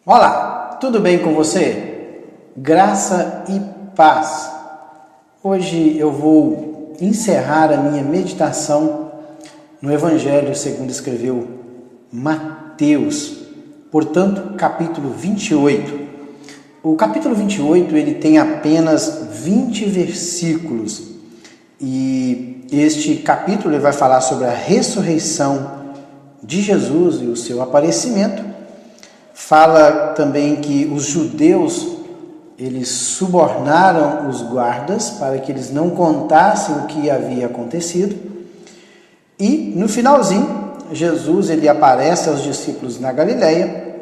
Olá, tudo bem com você? Graça e paz. Hoje eu vou encerrar a minha meditação no Evangelho segundo escreveu Mateus, portanto, capítulo 28. O capítulo 28 ele tem apenas 20 versículos e este capítulo ele vai falar sobre a ressurreição de Jesus e o seu aparecimento. Fala também que os judeus, eles subornaram os guardas para que eles não contassem o que havia acontecido. E no finalzinho, Jesus ele aparece aos discípulos na Galileia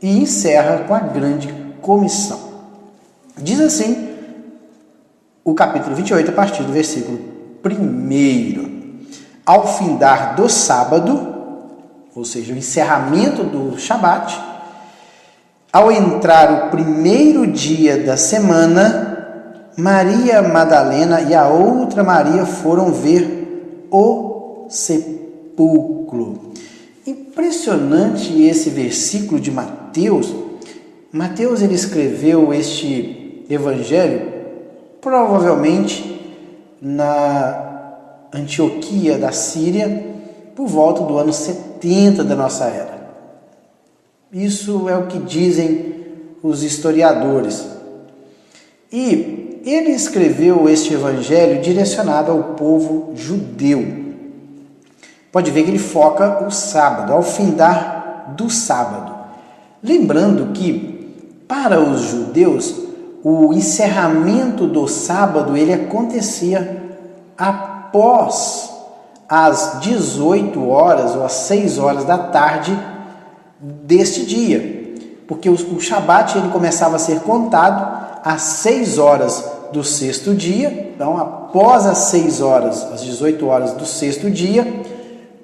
e encerra com a grande comissão. Diz assim o capítulo 28, a partir do versículo 1. Ao findar do sábado, ou seja, o encerramento do Shabat, ao entrar o primeiro dia da semana, Maria Madalena e a outra Maria foram ver o sepulcro. Impressionante esse versículo de Mateus. Mateus ele escreveu este evangelho provavelmente na Antioquia da Síria por volta do ano 70 da nossa era. Isso é o que dizem os historiadores. E ele escreveu este evangelho direcionado ao povo judeu. Pode ver que ele foca o sábado, ao findar do sábado. Lembrando que, para os judeus, o encerramento do sábado ele acontecia após as 18 horas ou às 6 horas da tarde deste dia, porque o Shabat ele começava a ser contado às 6 horas do sexto dia. Então, após as 6 horas, às 18 horas do sexto dia,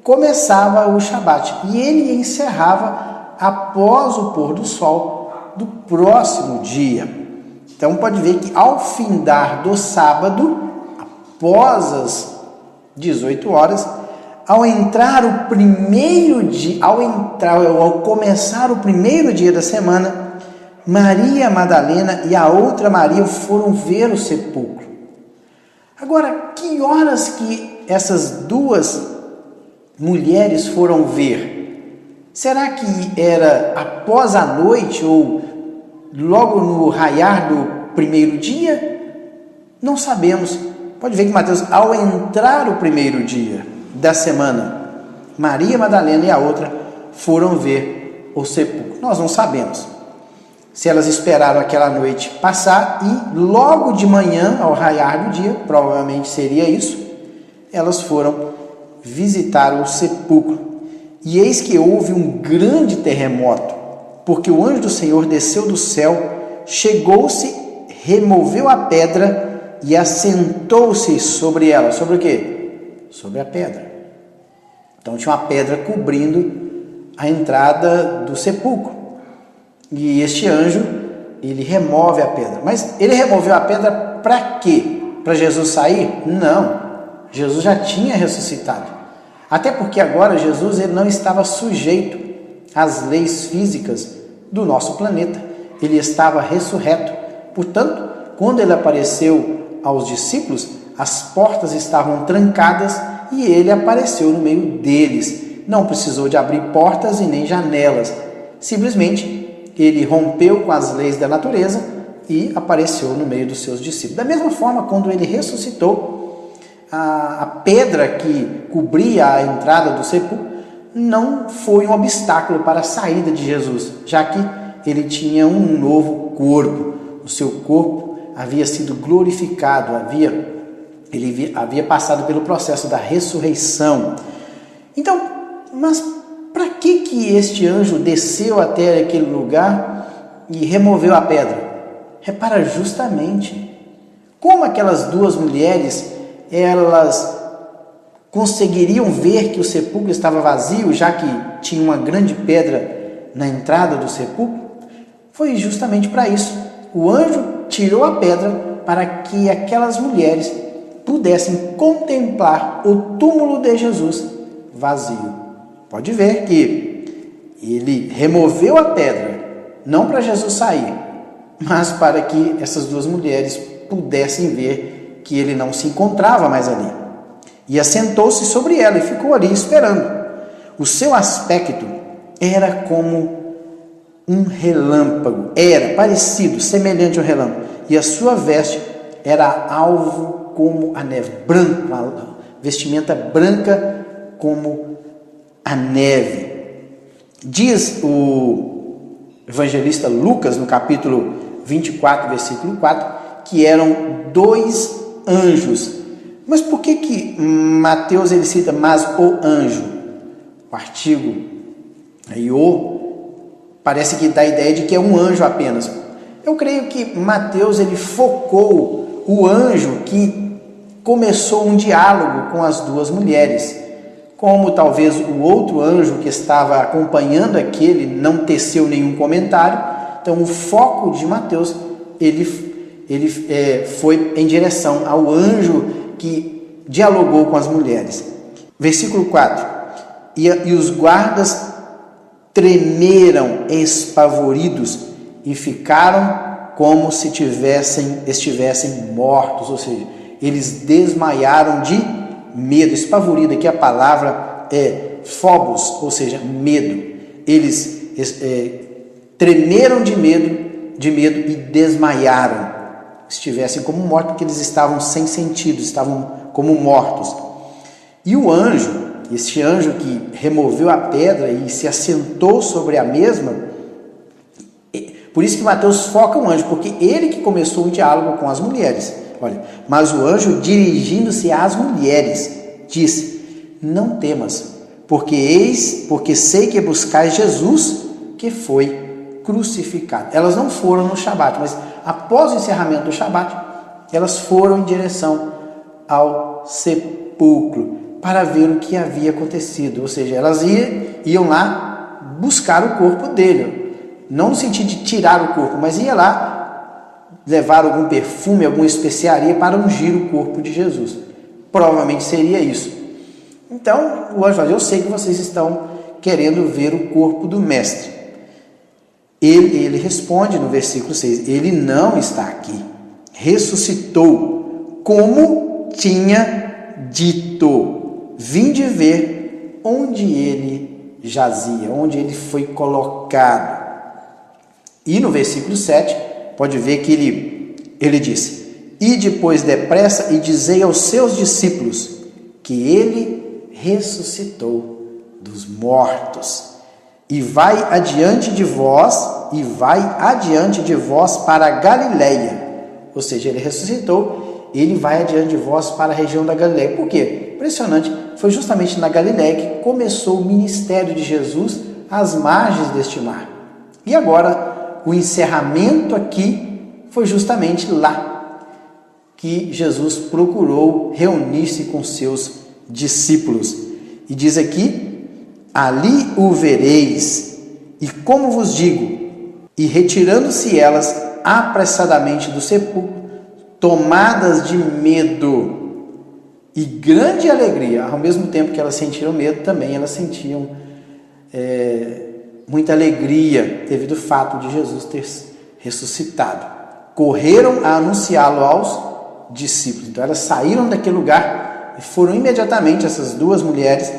começava o Shabat e ele encerrava após o pôr do sol do próximo dia. Então, pode ver que ao findar do sábado, após as 18 horas, ao começar o primeiro dia da semana, Maria Madalena e a outra Maria foram ver o sepulcro. Agora, que horas que essas duas mulheres foram ver? Será que era após a noite ou logo no raiar do primeiro dia? Não sabemos. Pode ver que Mateus, ao entrar o primeiro dia da semana, Maria Madalena e a outra foram ver o sepulcro. Nós não sabemos se elas esperaram aquela noite passar e logo de manhã, ao raiar do dia, provavelmente seria isso, elas foram visitar o sepulcro. E eis que houve um grande terremoto, porque o anjo do Senhor desceu do céu, chegou-se, removeu a pedra e assentou-se sobre ela. Sobre o quê? Sobre a pedra. Então tinha uma pedra cobrindo a entrada do sepulcro. E este anjo, ele remove a pedra. Mas ele removeu a pedra para quê? Para Jesus sair? Não. Jesus já tinha ressuscitado. Até porque agora Jesus ele não estava sujeito às leis físicas do nosso planeta. Ele estava ressurreto. Portanto, quando ele apareceu aos discípulos, as portas estavam trancadas e ele apareceu no meio deles. Não precisou de abrir portas e nem janelas. Simplesmente, ele rompeu com as leis da natureza e apareceu no meio dos seus discípulos. Da mesma forma, quando ele ressuscitou, a pedra que cobria a entrada do sepulcro não foi um obstáculo para a saída de Jesus, já que ele tinha um novo corpo. O seu corpo havia sido glorificado, ele havia passado pelo processo da ressurreição. Então, mas para que este anjo desceu até aquele lugar e removeu a pedra? É para justamente como aquelas duas mulheres, elas conseguiriam ver que o sepulcro estava vazio, já que tinha uma grande pedra na entrada do sepulcro? Foi justamente para isso. O anjo tirou a pedra para que aquelas mulheres pudessem contemplar o túmulo de Jesus vazio. Pode ver que ele removeu a pedra não para Jesus sair, mas para que essas duas mulheres pudessem ver que ele não se encontrava mais ali. E assentou-se sobre ela e ficou ali esperando. O seu aspecto era como um relâmpago, era parecido, semelhante ao relâmpago, e a sua veste era alvo como a neve, branco, a vestimenta branca como a neve. Diz o evangelista Lucas, no capítulo 24, versículo 4, que eram 2 anjos. Mas por que Mateus ele cita mas o anjo? O artigo aí parece que dá a ideia de que é um anjo apenas. Eu creio que Mateus ele focou o anjo que começou um diálogo com as duas mulheres. Como talvez o outro anjo que estava acompanhando aquele não teceu nenhum comentário, então o foco de Mateus ele foi em direção ao anjo que dialogou com as mulheres. Versículo 4: e os guardas tremeram espavoridos e ficaram como se estivessem mortos, ou seja, eles desmaiaram de medo. Espavorido aqui a palavra é phobos, ou seja, medo. Eles tremeram de medo e desmaiaram. Estivessem como mortos, porque eles estavam sem sentido, estavam como mortos. E o anjo, este anjo que removeu a pedra e se assentou sobre a mesma, por isso que Mateus foca o anjo, porque ele que começou o diálogo com as mulheres. Olha, mas o anjo, dirigindo-se às mulheres, disse: não temas, porque sei que buscais Jesus, que foi crucificado. Elas não foram no Shabat, mas após o encerramento do Shabat, elas foram em direção ao sepulcro para ver o que havia acontecido. Ou seja, elas iam lá buscar o corpo dele, não no sentido de tirar o corpo, mas ia lá levar algum perfume, alguma especiaria para ungir o corpo de Jesus. Provavelmente seria isso. Então o anjo fala: eu sei que vocês estão querendo ver o corpo do mestre. Ele responde no versículo 6: ele não está aqui, ressuscitou, como tinha dito. Vinde ver onde ele jazia, onde ele foi colocado. E no versículo 7, pode ver que ele disse: e depois depressa e dizei aos seus discípulos que ele ressuscitou dos mortos. E vai adiante de vós para a Galileia. Ou seja, ele ressuscitou, ele vai adiante de vós para a região da Galileia. Por quê? Impressionante, foi justamente na Galileia que começou o ministério de Jesus às margens deste mar. E agora, o encerramento aqui foi justamente lá que Jesus procurou reunir-se com seus discípulos. E diz aqui: ali o vereis, e como vos digo, e retirando-se elas apressadamente do sepulcro, tomadas de medo e grande alegria, ao mesmo tempo que elas sentiram medo, também elas sentiam muita alegria devido ao fato de Jesus ter ressuscitado. Correram a anunciá-lo aos discípulos. Então elas saíram daquele lugar e foram imediatamente, essas duas mulheres,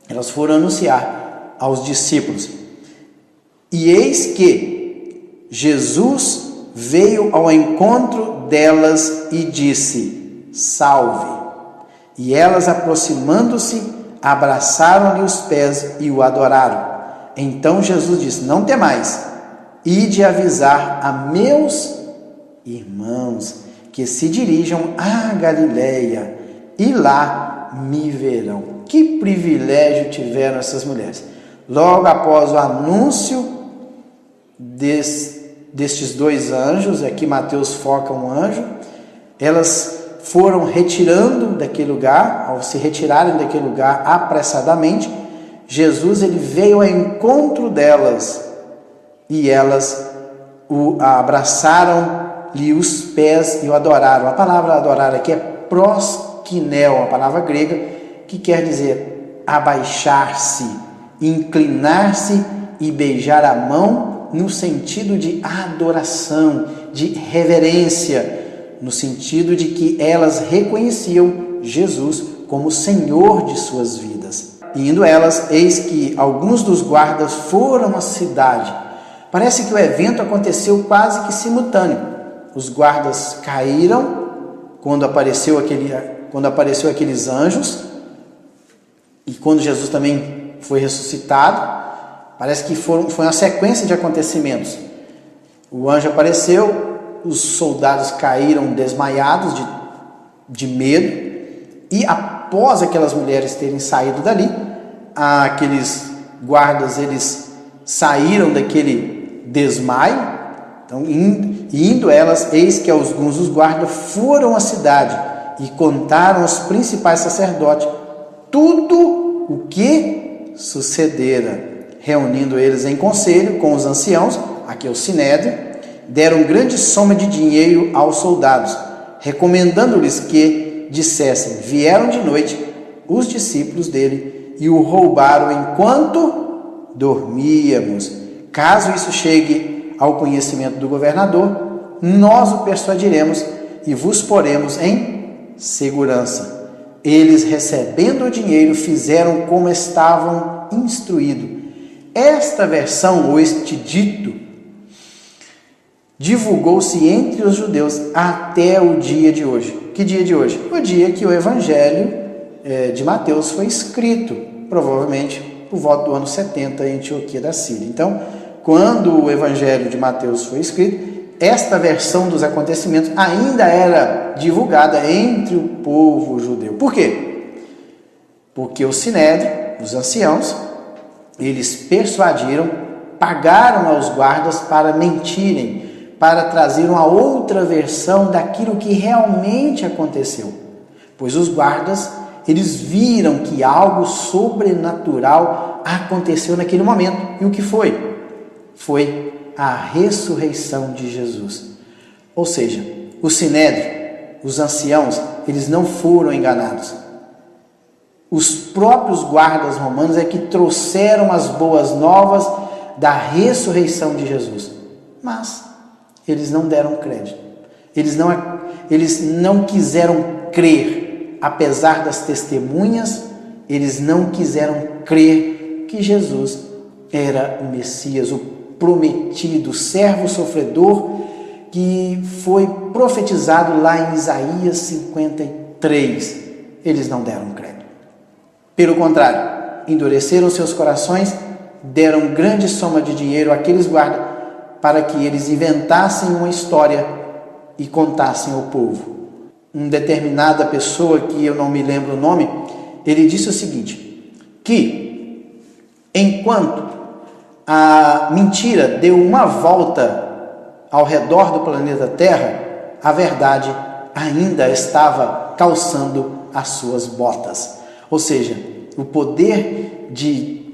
elas foram anunciar aos discípulos. E eis que Jesus veio ao encontro delas e disse: salve. E elas, aproximando-se, abraçaram-lhe os pés e o adoraram. Então Jesus disse: não temais, ide avisar a meus irmãos que se dirijam à Galileia e lá me verão. Que privilégio tiveram essas mulheres. Logo após o anúncio destes 2 anjos, aqui Mateus foca um anjo, elas foram retirando daquele lugar. Ao se retirarem daquele lugar apressadamente, Jesus ele veio ao encontro delas e elas o abraçaram-lhe os pés e o adoraram. A palavra adorar aqui é proskineo, a palavra grega que quer dizer abaixar-se, inclinar-se e beijar a mão no sentido de adoração, de reverência, no sentido de que elas reconheciam Jesus como Senhor de suas vidas. E indo elas, eis que alguns dos guardas foram à cidade. Parece que o evento aconteceu quase que simultâneo. Os guardas caíram quando apareceu aqueles anjos, e quando Jesus também foi ressuscitado. Parece que foi uma sequência de acontecimentos. O anjo apareceu, os soldados caíram desmaiados de medo, e após aquelas mulheres terem saído dali, aqueles guardas, eles saíram daquele desmaio. Então, indo elas, eis que alguns dos guardas foram à cidade e contaram aos principais sacerdotes tudo o que sucedera. Reunindo eles em conselho com os anciãos, aqui é o Sinédrio, deram grande soma de dinheiro aos soldados, recomendando-lhes que dissessem: vieram de noite os discípulos dele e o roubaram enquanto dormíamos. Caso isso chegue ao conhecimento do governador, nós o persuadiremos e vos poremos em segurança. Eles, recebendo o dinheiro, fizeram como estavam instruídos. Esta versão, ou este dito, divulgou-se entre os judeus até o dia de hoje. Que dia de hoje? O dia que o Evangelho de Mateus foi escrito, provavelmente por volta do ano 70 em Antioquia da Síria. Então, quando o Evangelho de Mateus foi escrito, esta versão dos acontecimentos ainda era divulgada entre o povo judeu. Por quê? Porque o Sinédrio, os anciãos, eles persuadiram, pagaram aos guardas para mentirem, para trazer uma outra versão daquilo que realmente aconteceu. Pois os guardas, eles viram que algo sobrenatural aconteceu naquele momento. E o que foi? Foi a ressurreição de Jesus. Ou seja, o Sinédrio, os anciãos, eles não foram enganados. Os próprios guardas romanos é que trouxeram as boas novas da ressurreição de Jesus. Mas eles não deram crédito. Eles não quiseram crer, apesar das testemunhas, eles não quiseram crer que Jesus era o Messias, o prometido, o servo sofredor, que foi profetizado lá em Isaías 53. Eles não deram crédito. Pelo contrário, endureceram seus corações, deram grande soma de dinheiro àqueles guardas para que eles inventassem uma história e contassem ao povo. Uma determinada pessoa, que eu não me lembro o nome, ele disse o seguinte, que enquanto a mentira deu uma volta ao redor do planeta Terra, a verdade ainda estava calçando as suas botas. Ou seja, o poder de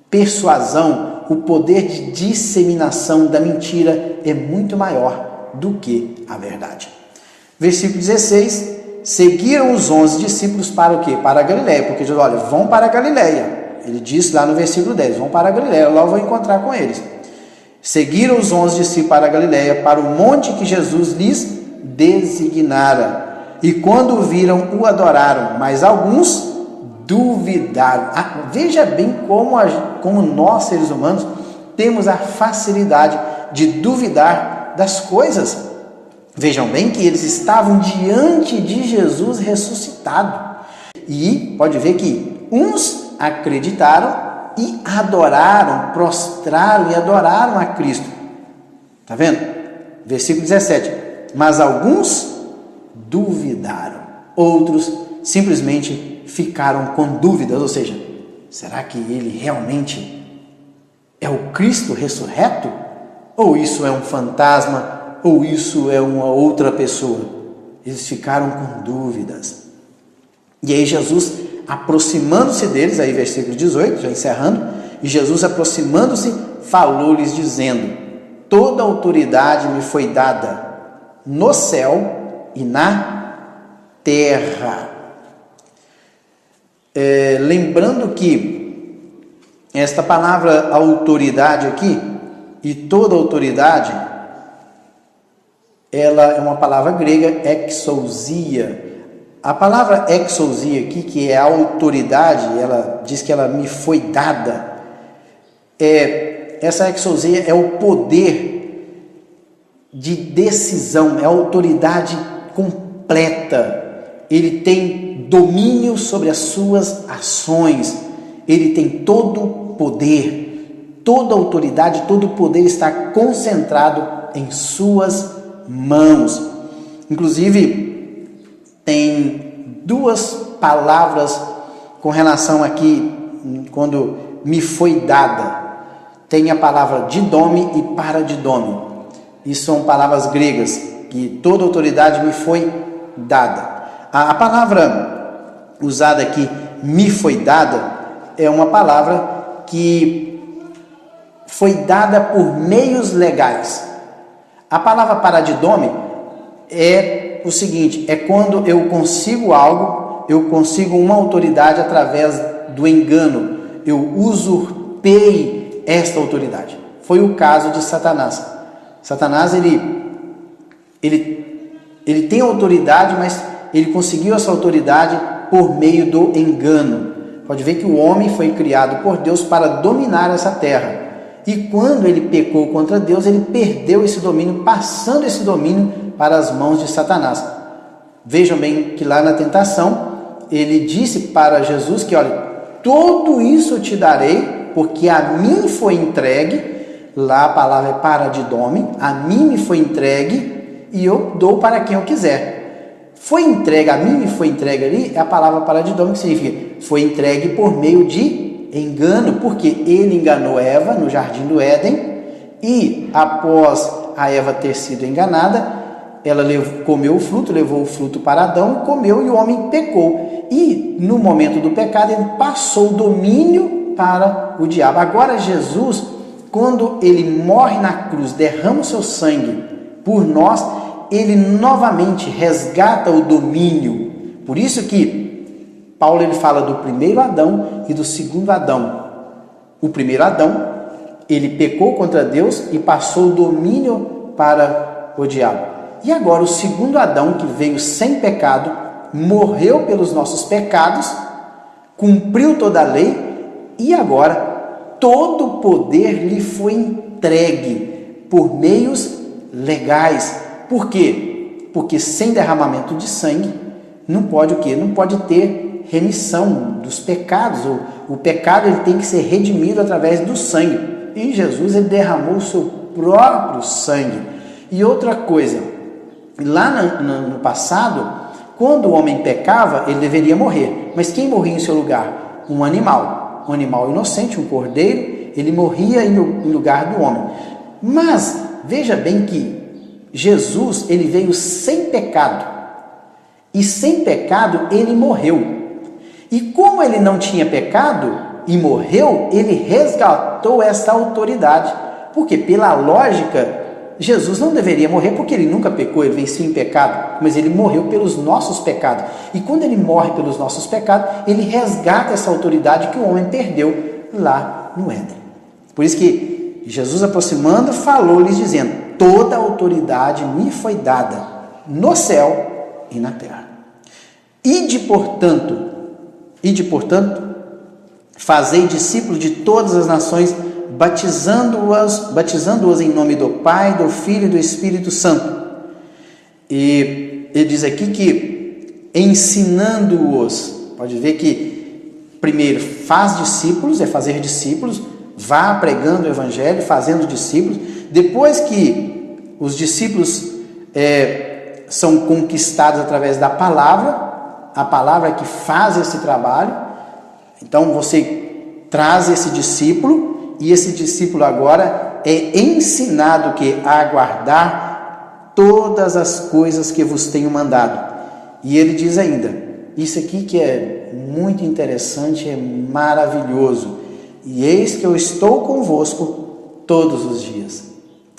persuasão, o poder de disseminação da mentira é muito maior do que a verdade. Versículo 16, seguiram os 11 discípulos para o quê? Para a Galileia, porque Jesus, olha, vão para a Galileia. Ele disse lá no versículo 10, vão para a Galileia, lá eu vou encontrar com eles. Seguiram os 11 discípulos para a Galileia, para o monte que Jesus lhes designara. E quando o viram, o adoraram, mas alguns duvidaram. Veja bem como nós, seres humanos, temos a facilidade de duvidar das coisas. Vejam bem que eles estavam diante de Jesus ressuscitado. E pode ver que uns acreditaram e adoraram, prostraram e adoraram a Cristo. Está vendo? Versículo 17. Mas alguns duvidaram, outros simplesmente ficaram com dúvidas, ou seja, será que ele realmente é o Cristo ressurreto? Ou isso é um fantasma? Ou isso é uma outra pessoa? Eles ficaram com dúvidas. E aí Jesus, aproximando-se deles, aí versículo 18, já encerrando, e Jesus aproximando-se, falou-lhes dizendo, toda autoridade me foi dada no céu e na terra. Lembrando que esta palavra autoridade aqui, e toda autoridade, ela é uma palavra grega, exousia. A palavra exousia aqui, que é a autoridade, ela diz que ela me foi dada. Essa exousia é o poder de decisão, é a autoridade completa. Ele tem domínio sobre as suas ações, ele tem todo o poder, toda a autoridade, todo o poder está concentrado em suas mãos. Inclusive, tem duas palavras com relação aqui, quando me foi dada. Tem a palavra didome e paradidome. Isso são palavras gregas, que toda autoridade me foi dada. A palavra usada aqui, me foi dada, é uma palavra que foi dada por meios legais. A palavra paradidome é o seguinte, é quando eu consigo algo, eu consigo uma autoridade através do engano, eu usurpei esta autoridade. Foi o caso de Satanás. Satanás, ele tem autoridade, mas ele conseguiu essa autoridade por meio do engano. Pode ver que o homem foi criado por Deus para dominar essa terra. E quando ele pecou contra Deus, ele perdeu esse domínio, passando esse domínio para as mãos de Satanás. Vejam bem que lá na tentação, ele disse para Jesus que, olha, tudo isso eu te darei, porque a mim foi entregue, lá a palavra é paradidome, a mim me foi entregue e eu dou para quem eu quiser. Foi entregue, a mim me foi entregue ali, é a palavra paradidome, que significa, foi entregue por meio de engano, porque ele enganou Eva no jardim do Éden, e após a Eva ter sido enganada, ela comeu o fruto, levou o fruto para Adão, comeu e o homem pecou. E no momento do pecado, ele passou o domínio para o diabo. Agora Jesus, quando ele morre na cruz, derrama o seu sangue por nós, ele novamente resgata o domínio. Por isso que Paulo ele fala do primeiro Adão e do segundo Adão. O primeiro Adão, ele pecou contra Deus e passou o domínio para o diabo. E agora o segundo Adão, que veio sem pecado, morreu pelos nossos pecados, cumpriu toda a lei e agora todo o poder lhe foi entregue por meios legais. Por quê? Porque sem derramamento de sangue não pode o quê? Não pode ter remissão dos pecados. O pecado ele tem que ser redimido através do sangue. E Jesus ele derramou o seu próprio sangue. E outra coisa, lá no passado, quando o homem pecava, ele deveria morrer. Mas quem morria em seu lugar? Um animal inocente, um cordeiro, ele morria em lugar do homem. Mas veja bem que Jesus ele veio sem pecado. E sem pecado ele morreu. E como ele não tinha pecado e morreu, ele resgatou essa autoridade. Porque pela lógica, Jesus não deveria morrer porque ele nunca pecou, ele venceu em pecado, mas ele morreu pelos nossos pecados. E quando ele morre pelos nossos pecados, ele resgata essa autoridade que o homem perdeu lá no Éden. Por isso que Jesus, aproximando, falou-lhes dizendo: toda a autoridade me foi dada no céu e na terra. Ide, portanto, fazei discípulos de todas as nações, batizando-os em nome do Pai, do Filho e do Espírito Santo. E ele diz aqui que ensinando-os, pode ver que primeiro faz discípulos, é fazer discípulos, vá pregando o evangelho, fazendo discípulos. Depois que os discípulos são conquistados através da palavra, a palavra é que faz esse trabalho. Então você traz esse discípulo e esse discípulo agora é ensinado a guardar todas as coisas que vos tenho mandado. E ele diz ainda, isso aqui que é muito interessante, é maravilhoso: e eis que eu estou convosco todos os dias,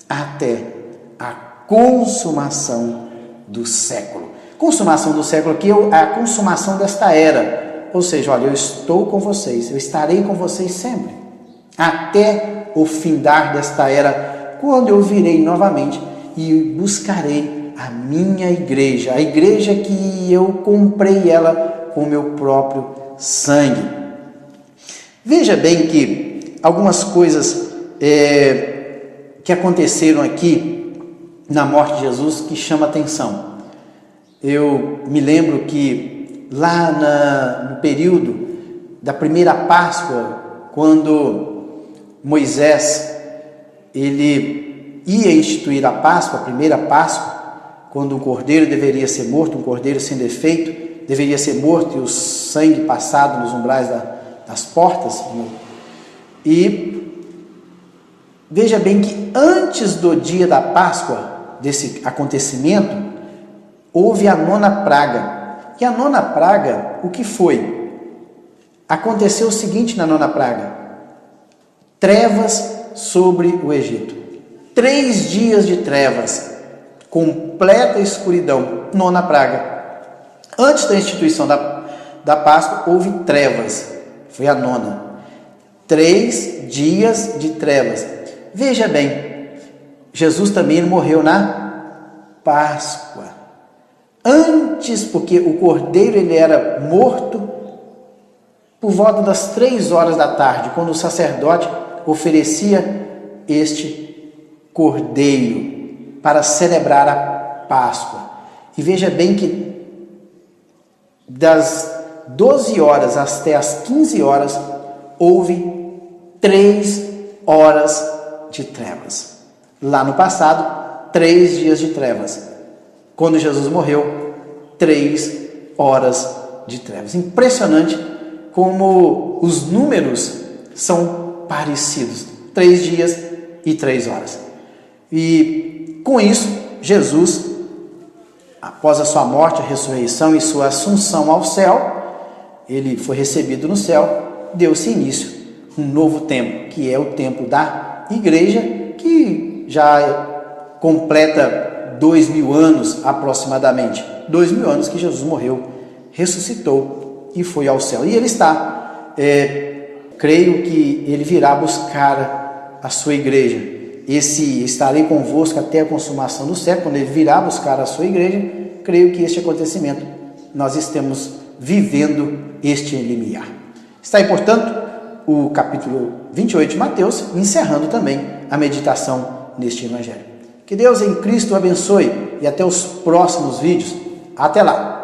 até a consumação do século. Consumação do século aqui é a consumação desta era. Ou seja, olha, eu estou com vocês, eu estarei com vocês sempre. até o findar desta era, quando eu virei novamente e buscarei a minha igreja, a igreja que eu comprei ela com meu próprio sangue. Veja bem que algumas coisas que aconteceram aqui na morte de Jesus que chama atenção. Eu me lembro que lá no período da primeira Páscoa, quando Moisés ele ia instituir a Páscoa, a primeira Páscoa, quando um cordeiro deveria ser morto, um cordeiro sem defeito, deveria ser morto e o sangue passado nos umbrais das portas. E veja bem que antes do dia da Páscoa, desse acontecimento, houve a nona praga. E a nona praga, o que foi? Aconteceu o seguinte na nona praga: trevas sobre o Egito. 3 dias de trevas, completa escuridão, nona praga. Antes da instituição da Páscoa, houve trevas, foi a nona. 3 dias de trevas. Veja bem, Jesus também morreu na Páscoa. Antes, porque o cordeiro ele era morto por volta das 3 horas da tarde, quando o sacerdote oferecia este cordeiro para celebrar a Páscoa. E veja bem que das 12 horas até as 15 horas houve 3 horas de trevas. Lá no passado, 3 dias de trevas. Quando Jesus morreu, 3 horas de trevas. Impressionante como os números são parecidos. 3 dias e 3 horas. E com isso, Jesus, após a sua morte, a ressurreição e sua assunção ao céu, ele foi recebido no céu, deu-se início a um novo tempo, que é o tempo da igreja, que já completa 2000 anos aproximadamente. 2000 anos que Jesus morreu, ressuscitou e foi ao céu. E ele está, creio que ele virá buscar a sua igreja. Estarei convosco até a consumação do século, quando ele virá buscar a sua igreja. Creio que este acontecimento nós estamos vivendo este limiar. Está aí, portanto, o capítulo 28 de Mateus, encerrando também a meditação neste evangelho. Que Deus em Cristo abençoe e até os próximos vídeos. Até lá!